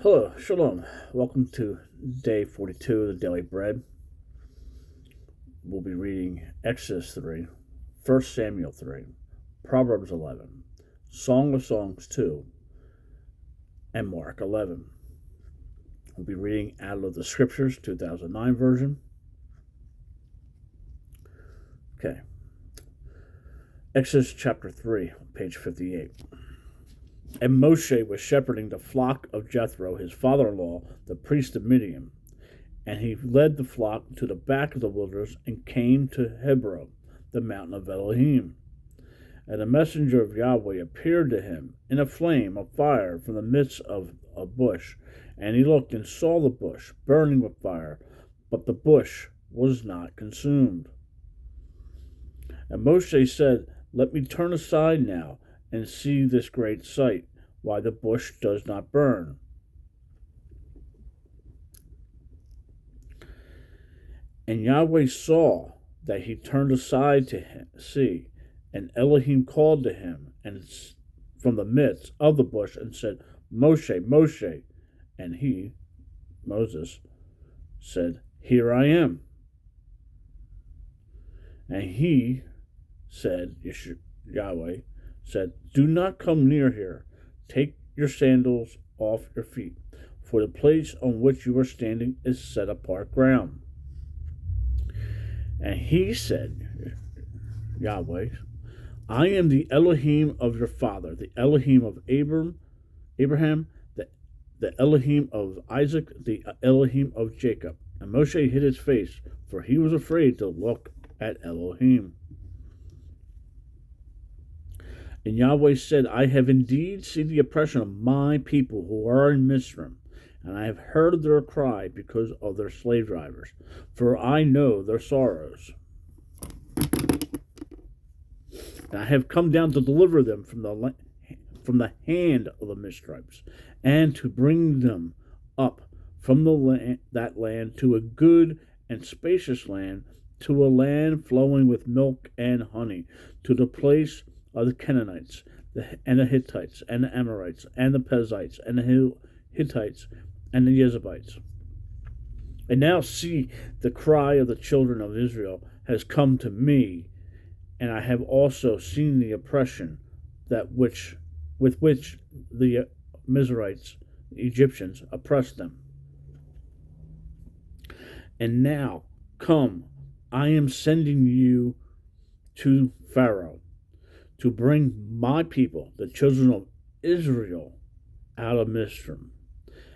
Hello, Shalom. Welcome to day 42 of the Daily Bread. We'll be reading Exodus 3, 1 Samuel 3, Proverbs 11, Song of Songs 2, and Mark 11. We'll be reading out of the Scriptures, 2009 version. Okay. Exodus chapter 3, page 58. And Mosheh was shepherding the flock of Jethro, his father-in-law, the priest of Midian. And he led the flock to the back of the wilderness and came to Hebron, the mountain of Elohim. And a messenger of Yahweh appeared to him in a flame of fire from the midst of a bush. And he looked and saw the bush burning with fire, but the bush was not consumed. And Mosheh said, "Let me turn aside now and see this great sight, why the bush does not burn." And Yahweh saw that he turned aside to see, and Elohim called to him and from the midst of the bush and said, "Moshe, Moshe." And he, Moses, said, "Here I am." And he said, Yahweh said, "Do not come near here. Take your sandals off your feet, for the place on which you are standing is set apart ground." And he said, Yahweh, "I am the Elohim of your father, the Elohim of Abraham, the Elohim of Isaac, the Elohim of Jacob." And Moshe hid his face, for he was afraid to look at Elohim. And Yahweh said, "I have indeed seen the oppression of my people who are in Mizraim, and I have heard their cry because of their slave drivers, for I know their sorrows. And I have come down to deliver them from the hand of the Mizraimites, and to bring them up from that land to a good and spacious land, to a land flowing with milk and honey, to the place of the Canaanites, and the Hittites, and the Amorites, and the Perizzites, and the Hittites, and the Jebusites. And now see, the cry of the children of Israel has come to me, and I have also seen the oppression with which the Mizraimites, the Egyptians, oppressed them. And now, come, I am sending you to Pharaoh, to bring my people, the children of Israel, out of Mizraim."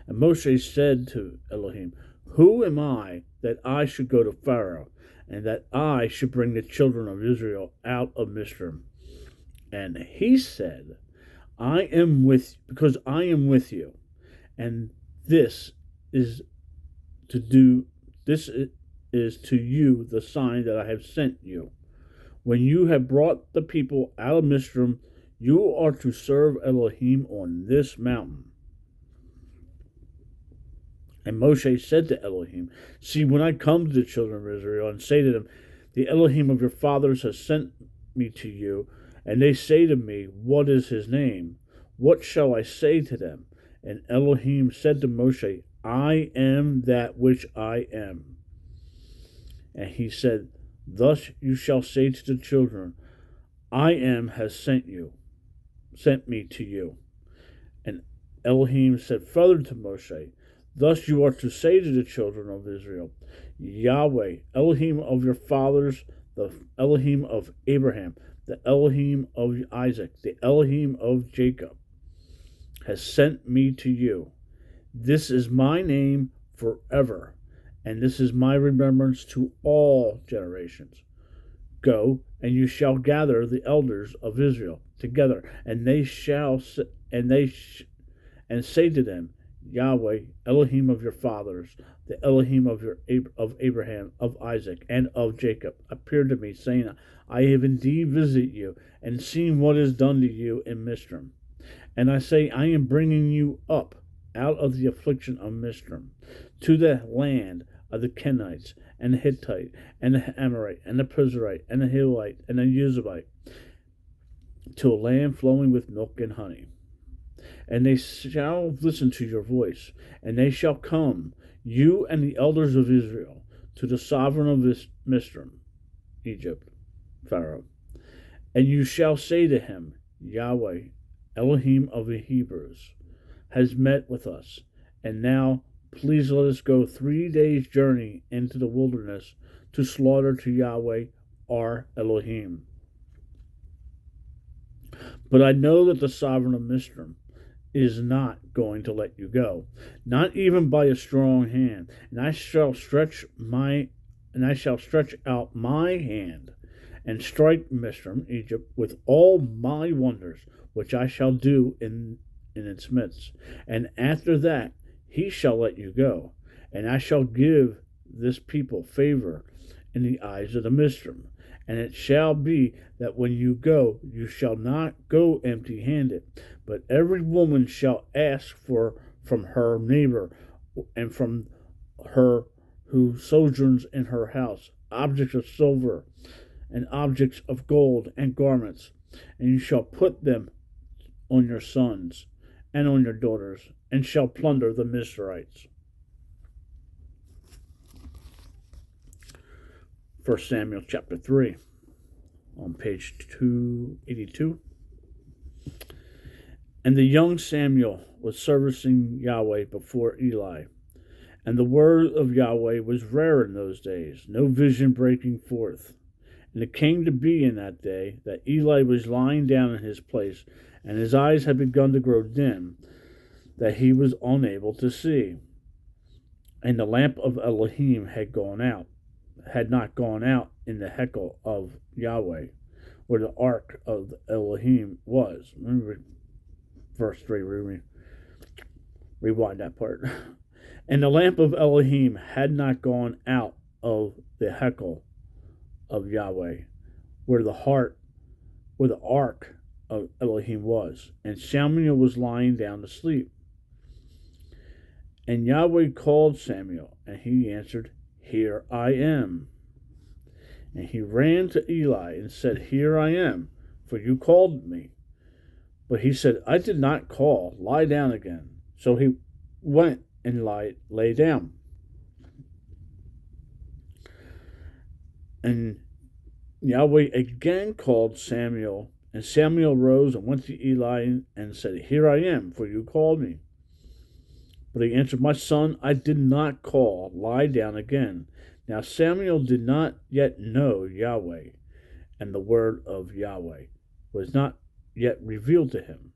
And Moshe said to Elohim, "Who am I that I should go to Pharaoh, and that I should bring the children of Israel out of Mizraim?" And he said, because I am with you, and this is to you the sign that I have sent you. When you have brought the people out of Mizraim, you are to serve Elohim on this mountain." And Moshe said to Elohim, "See, when I come to the children of Israel and say to them, 'The Elohim of your fathers has sent me to you,' and they say to me, 'What is his name?' what shall I say to them?" And Elohim said to Moshe, "I am that which I am." And he said, "Thus you shall say to the children, 'I am has sent me to you.'" And Elohim said further to Moshe, "Thus you are to say to the children of Israel, 'Yahweh, Elohim of your fathers, the Elohim of Abraham, the Elohim of Isaac, the Elohim of Jacob, has sent me to you. This is my name forever, and this is my remembrance to all generations. Go, and you shall gather the elders of Israel together, and say to them, Yahweh, Elohim of your fathers, the Elohim of Abraham, of Isaac, and of Jacob, appeared to me, saying, I have indeed visited you, and seen what is done to you in Mizraim. And I say, I am bringing you up out of the affliction of Mizraim, to the land of the Kenites, and the Hittite, and the Amorite, and the Perizzite, and the Hivite, and the Jebusite, to a land flowing with milk and honey. and they shall listen to your voice, and they shall come, you and the elders of Israel, to the sovereign of this Mizraim, Egypt, Pharaoh. And you shall say to him, Yahweh, Elohim of the Hebrews, has met with us, and now please let us go 3 days' journey into the wilderness to slaughter to Yahweh our Elohim. But I know that the sovereign of Mizraim is not going to let you go, not even by a strong hand. And I shall stretch out my hand and strike Mizraim, Egypt, with all my wonders, which I shall do in its midst. And after that he shall let you go, and I shall give this people favor in the eyes of the Mizraim. And it shall be that when you go, you shall not go empty-handed, but every woman shall ask from her neighbor and from her who sojourns in her house objects of silver and objects of gold and garments, and you shall put them on your sons and on your daughters, and shall plunder the Mizraimites. 1 Samuel chapter 3, on page 282. And the young Samuel was servicing Yahweh before Eli. And the word of Yahweh was rare in those days, no vision breaking forth. And it came to be in that day that Eli was lying down in his place, and his eyes had begun to grow dim, that he was unable to see. And the lamp of Elohim had not gone out in the hekel of Yahweh, where the ark of Elohim was. Remember verse 3, rewind that part. And the lamp of Elohim had not gone out of the hekel of Yahweh, where the ark of Elohim was. And Samuel was lying down to sleep. And Yahweh called Samuel, and he answered, Here I am. And he ran to Eli and said, Here I am, for you called me. But he said, I did not call, lie down again. So he went and lay down. And Yahweh again called Samuel, and Samuel rose and went to Eli and said, Here I am, for you called me. But he answered, My son, I did not call, lie down again. Now Samuel did not yet know Yahweh, and the word of Yahweh was not yet revealed to him.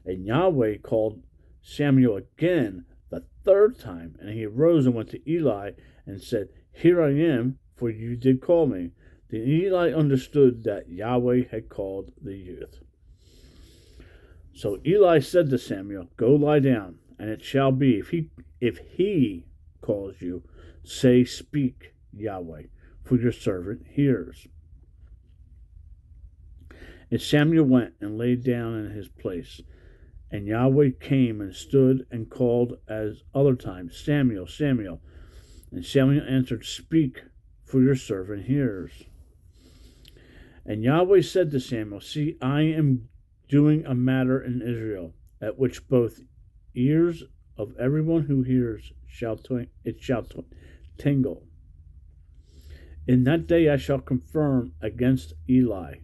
And Yahweh called Samuel again the third time, and he arose and went to Eli and said, Here I am, for you did call me. Then Eli understood that Yahweh had called the youth. So Eli said to Samuel, Go lie down, and it shall be, if he calls you, say, Speak, Yahweh, for your servant hears. And Samuel went and lay down in his place. And Yahweh came and stood and called as other times, Samuel, Samuel. And Samuel answered, Speak, for your servant hears. And Yahweh said to Samuel, See, I am doing a matter in Israel, at which both ears of everyone who hears shall tingle. In that day I shall confirm against Eli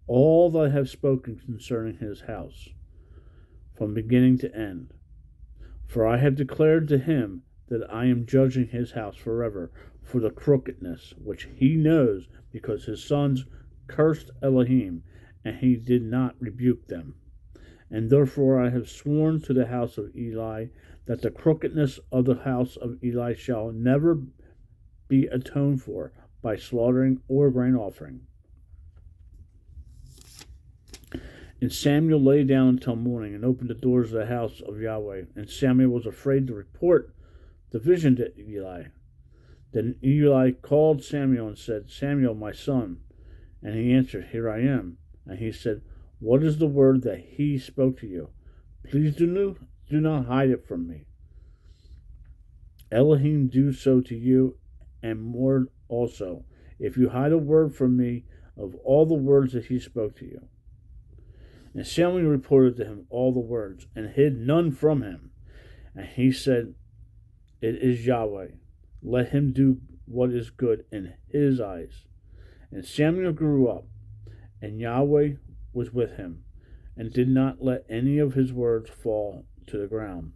all that I have spoken concerning his house, from beginning to end. For I have declared to him that I am judging his house forever for the crookedness which he knows, because his sons cursed Elohim, and he did not rebuke them. And therefore I have sworn to the house of Eli that the crookedness of the house of Eli shall never be atoned for by slaughtering or grain offering. And Samuel lay down until morning and opened the doors of the house of Yahweh. And Samuel was afraid to report the vision to Eli. Then Eli called Samuel and said, Samuel, my son. And he answered, Here I am. And he said, What is the word that he spoke to you? Please do not hide it from me. Elohim do so to you, and more also, if you hide a word from me of all the words that he spoke to you. And Samuel reported to him all the words, and hid none from him. And he said, It is Yahweh. Let him do what is good in his eyes. And Samuel grew up, and Yahweh was with him, and did not let any of his words fall to the ground.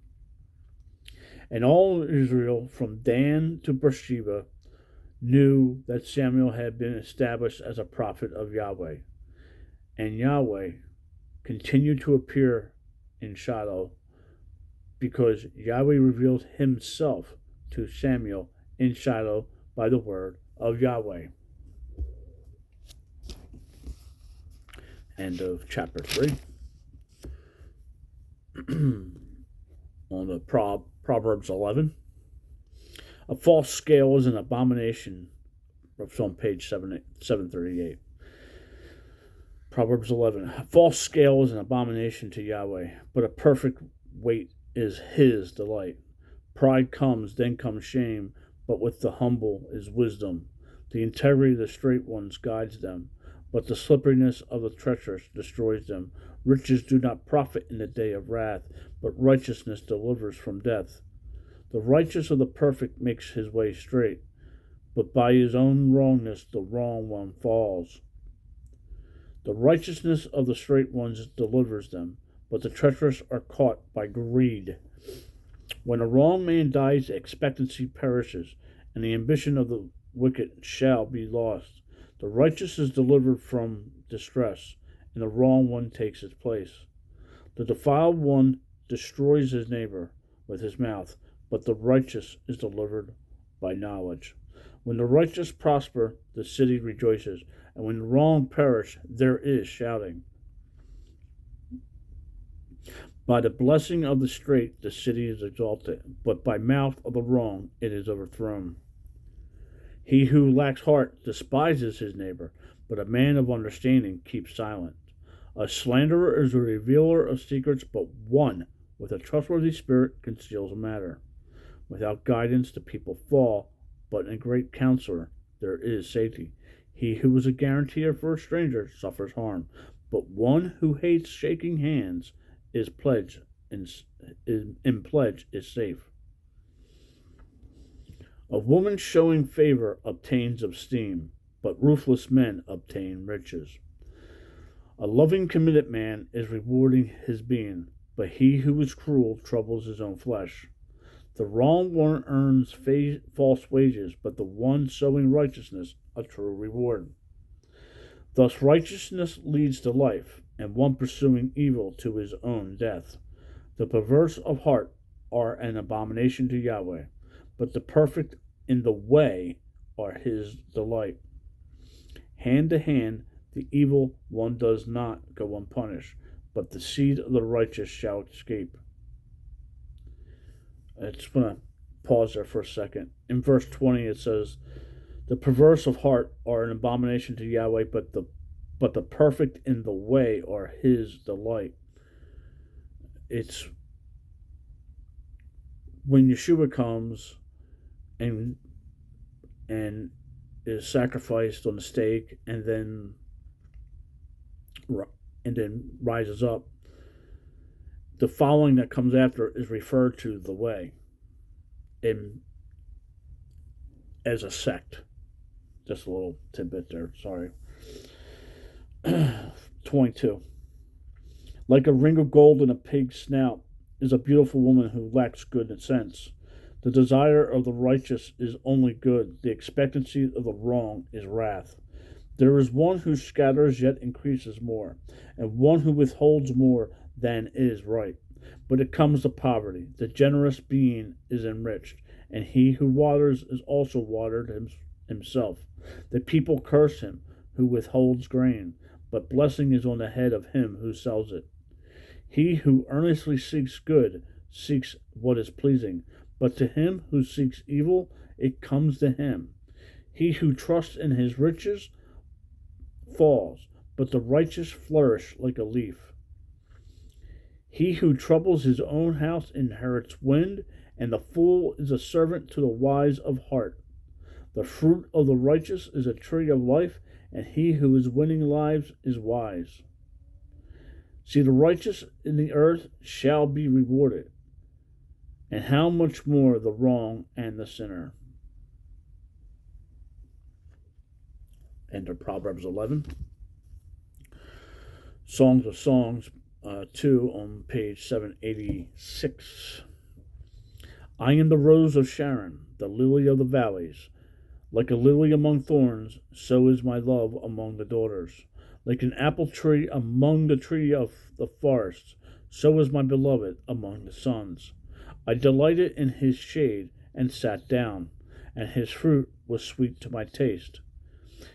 And all Israel, from Dan to Beersheba, knew that Samuel had been established as a prophet of Yahweh. And Yahweh continued to appear in Shiloh, because Yahweh revealed himself to Samuel in Shiloh by the word of Yahweh. End of chapter 3. On the Proverbs 11. A false scale is an abomination. It's on page 738. Proverbs 11. A false scale is an abomination to Yahweh, but a perfect weight is his delight. Pride comes, then comes shame, but with the humble is wisdom. The integrity of the straight ones guides them, but the slipperiness of the treacherous destroys them. Riches do not profit in the day of wrath, but righteousness delivers from death. The righteous of the perfect makes his way straight, but by his own wrongness the wrong one falls. The righteousness of the straight ones delivers them, but the treacherous are caught by greed. When a wrong man dies, expectancy perishes, and the ambition of the wicked shall be lost. The righteous is delivered from distress, and the wrong one takes its place. The defiled one destroys his neighbor with his mouth, but the righteous is delivered by knowledge. When the righteous prosper, the city rejoices, and when the wrong perish, there is shouting. By the blessing of the straight, the city is exalted, but by mouth of the wrong, it is overthrown. He who lacks heart despises his neighbor, but a man of understanding keeps silent. A slanderer is a revealer of secrets, but one with a trustworthy spirit conceals a matter. Without guidance, the people fall, but in a great counselor there is safety. He who is a guarantor for a stranger suffers harm, but one who hates shaking hands is pledge is safe. A woman showing favor obtains esteem, but ruthless men obtain riches. A loving, committed man is rewarding his being, but he who is cruel troubles his own flesh. The wrong one earns false wages, but the one sowing righteousness a true reward. Thus righteousness leads to life, and one pursuing evil to his own death. The perverse of heart are an abomination to Yahweh, but the perfect in the way are his delight. Hand to hand, the evil one does not go unpunished, but the seed of the righteous shall escape. I just want to pause there for a second. In verse 20 it says, the perverse of heart are an abomination to Yahweh, but the perfect in the way are his delight. It's when Yeshua comes and is sacrificed on the stake and then rises up. The following that comes after is referred to the way as a sect. Just a little tidbit there, sorry. 22. Like a ring of gold in a pig's snout is a beautiful woman who lacks good sense. The desire of the righteous is only good. The expectancy of the wrong is wrath. There is one who scatters yet increases more, and one who withholds more than is right. But it comes to poverty. The generous being is enriched, and he who waters is also watered himself. The people curse him who withholds grain, but blessing is on the head of him who sells it. He who earnestly seeks good seeks what is pleasing, but to him who seeks evil, it comes to him. He who trusts in his riches falls, but the righteous flourish like a leaf. He who troubles his own house inherits wind, and the fool is a servant to the wise of heart. The fruit of the righteous is a tree of life, and he who is winning lives is wise. See, the righteous in the earth shall be rewarded, and how much more the wrong and the sinner. Enter Proverbs 11. Songs of Songs 2 on page 786. I am the rose of Sharon, the lily of the valleys. Like a lily among thorns, so is my love among the daughters. Like an apple tree among the tree of the forest, so is my beloved among the sons. I delighted in his shade and sat down, and his fruit was sweet to my taste.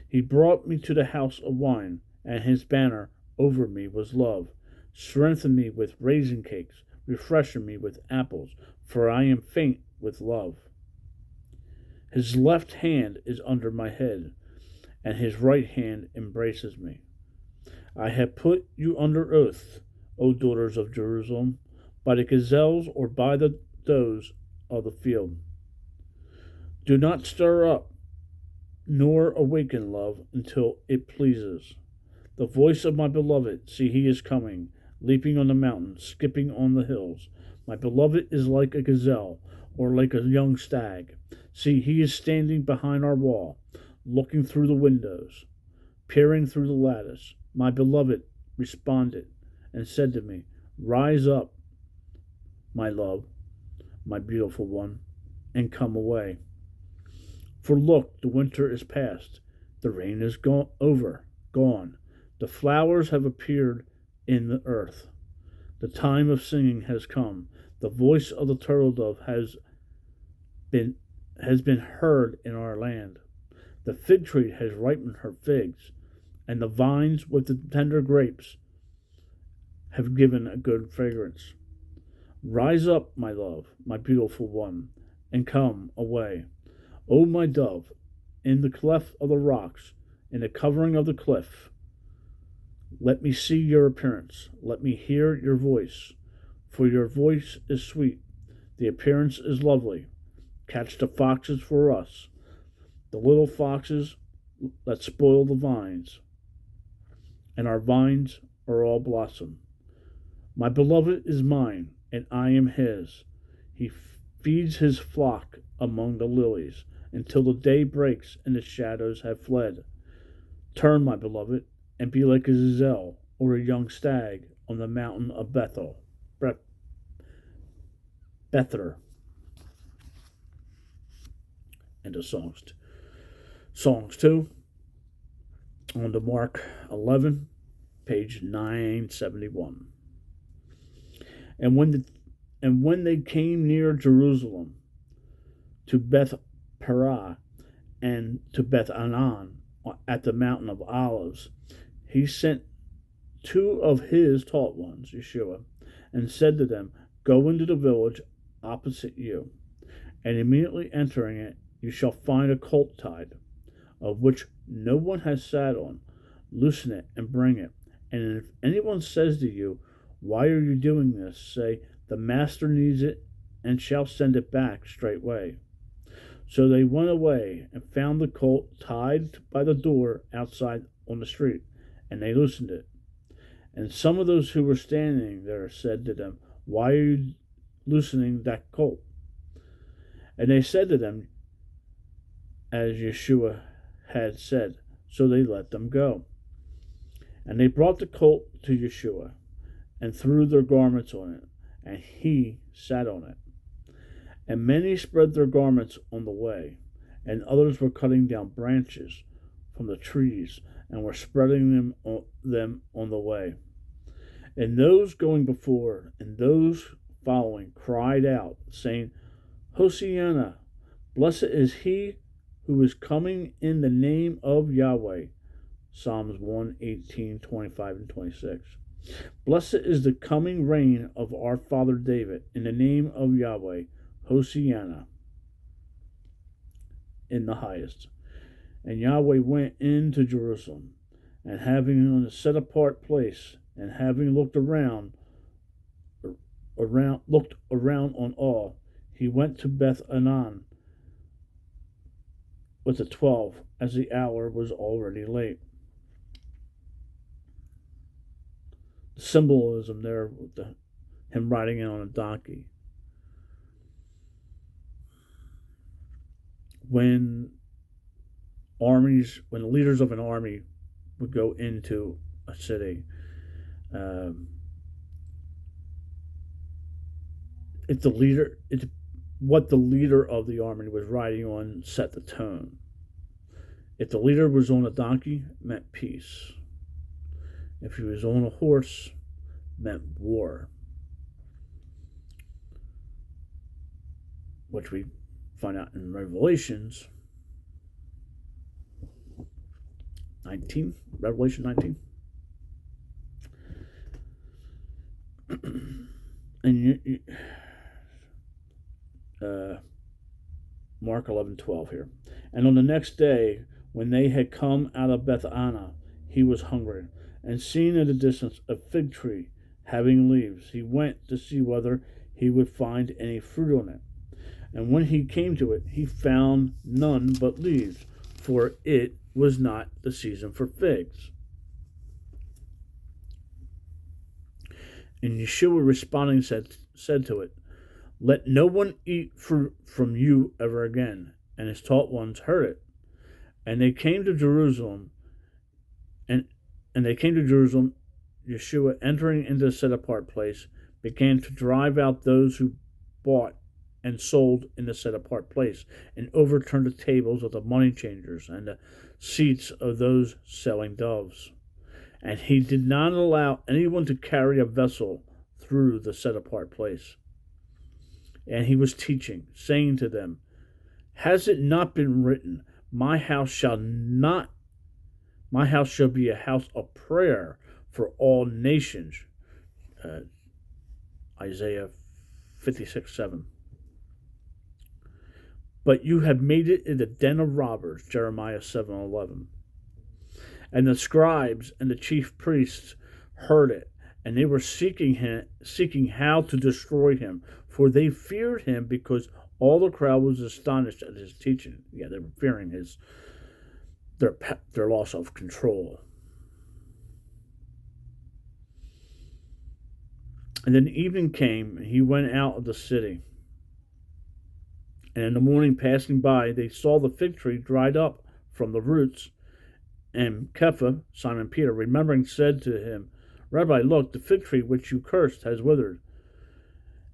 He brought me to the house of wine, and his banner over me was love. Strengthen me with raisin cakes, refreshing me with apples, for I am faint with love. His left hand is under my head, and his right hand embraces me. I have put you under oath, O daughters of Jerusalem, by the gazelles or by the does of the field. Do not stir up, nor awaken love until it pleases. The voice of my beloved, see, he is coming, leaping on the mountains, skipping on the hills. My beloved is like a gazelle, or like a young stag. See, he is standing behind our wall, looking through the windows, peering through the lattice. My beloved responded and said to me, Rise up, my love, my beautiful one, and come away. For look, the winter is past, the rain is gone. The flowers have appeared in the earth. The time of singing has come. The voice of the turtle dove has been heard in our land. The fig tree has ripened her figs, and the vines with the tender grapes have given a good fragrance. Rise up, my love, my beautiful one, and come away. O my dove, in the cleft of the rocks, in the covering of the cliff, let me see your appearance. Let me hear your voice. For your voice is sweet. The appearance is lovely. Catch the foxes for us, the little foxes that spoil the vines, and our vines are all blossom. My beloved is mine, and I am his. He feeds his flock among the lilies until the day breaks and the shadows have fled. Turn, my beloved, and be like a gazelle or a young stag on the mountain of Bether. End of Songs. Songs 2 on to Mark 11, page 971. And when they came near Jerusalem, to Beth Perah and to Beth Anan at the mountain of Olives, he sent two of his taught ones, Yeshua, and said to them, Go into the village opposite you, and immediately entering it, you shall find a colt tied, of which no one has sat on. Loosen it and bring it. And if anyone says to you, Why are you doing this? Say, The master needs it, and shall send it back straightway. So they went away and found the colt tied by the door outside on the street, and they loosened it. And some of those who were standing there said to them, Why are you loosening that colt? And they said to them, as Yeshua had said. So they let them go. And they brought the colt to Yeshua, and threw their garments on it, and he sat on it. And many spread their garments on the way, and others were cutting down branches from the trees, and were spreading them on the way. And those going before and those following cried out, saying, Hosanna! Blessed is he who is coming in the name of Yahweh. Psalms 1:18, 25, and 26. Blessed is the coming reign of our father David in the name of Yahweh. Hosanna in the highest. And Yahweh went into Jerusalem, and having on a set apart place, and having looked around on all, he went to Beth Anan with the 12, as the hour was already late. symbolism there with him riding in on a donkey. When the leaders of an army would go into a city, what the leader of the army was riding on set the tone. If the leader was on a donkey, it meant peace. If he was on a horse, it meant war. Which we find out in Revelation 19. And Mark 11:12 here. And on the next day, when they had come out of Bethana, he was hungry. And seeing in the distance a fig tree having leaves, he went to see whether he would find any fruit on it. And when he came to it, he found none but leaves, for it was not the season for figs. And Yeshua responding said to it, "Let no one eat fruit from you ever again." And his taught ones heard it. And they came to Jerusalem, and Yeshua, entering into the set-apart place, began to drive out those who bought and sold in the set-apart place, and overturned the tables of the money changers and the seats of those selling doves. And he did not allow anyone to carry a vessel through the set-apart place. And he was teaching, saying to them, "Has it not been written, My house shall be a house of prayer for all nations"? Isaiah 56:7. But you have made it in the den of robbers, Jeremiah 7:11. And the scribes and the chief priests heard it, and they were seeking how to destroy him, for they feared him, because all the crowd was astonished at his teaching. Yeah, they were fearing their loss of control. And then evening came, and he went out of the city. And in the morning, passing by, they saw the fig tree dried up from the roots. And Kepha, Simon Peter, remembering, said to him, "Rabbi, look, the fig tree which you cursed has withered."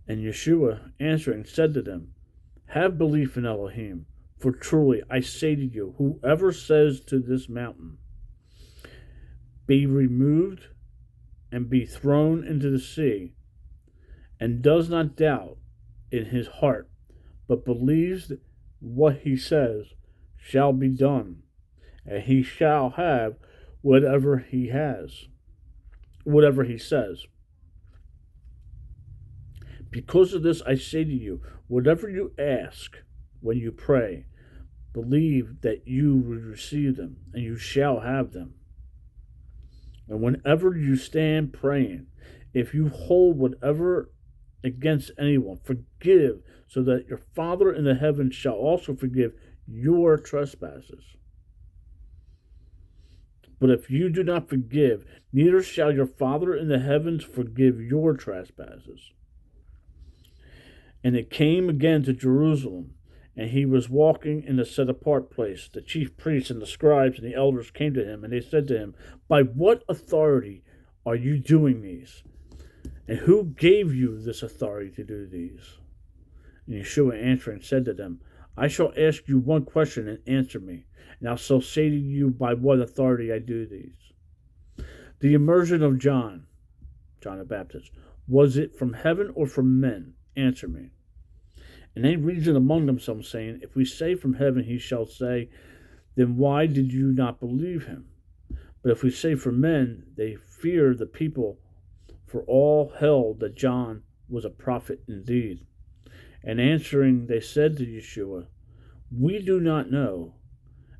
And Yeshua, answering, said to them, "Have belief in Elohim, for truly I say to you, whoever says to this mountain, 'Be removed and be thrown into the sea,' and does not doubt in his heart, but believes that what he says shall be done, and he shall have whatever he says. Because of this I say to you, whatever you ask when you pray, believe that you will receive them, and you shall have them. And whenever you stand praying, if you hold whatever against anyone, forgive, so that your Father in the heavens shall also forgive your trespasses. But if you do not forgive, neither shall your Father in the heavens forgive your trespasses." And it came again to Jerusalem, and he was walking in the set-apart place. The chief priests and the scribes and the elders came to him, and they said to him, "By what authority are you doing these? And who gave you this authority to do these?" And Yeshua, answering, said to them, "I shall ask you one question, and answer me, and I shall say to you by what authority I do these. The immersion of John the Baptist, was it from heaven or from men? Answer me." And they reasoned among themselves, saying, "If we say from heaven, he shall say, then why did you not believe him? But if we say from men," they feared the people, for all held that John was a prophet indeed. And answering, they said to Yeshua, "We do not know."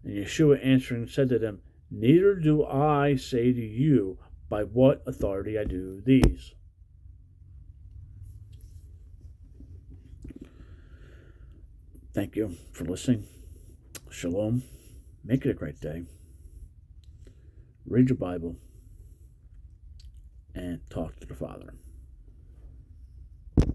And Yeshua answering said to them, "Neither do I say to you by what authority I do these." Thank you for listening. Shalom. Make it a great day. Read your Bible. And talk to the Father.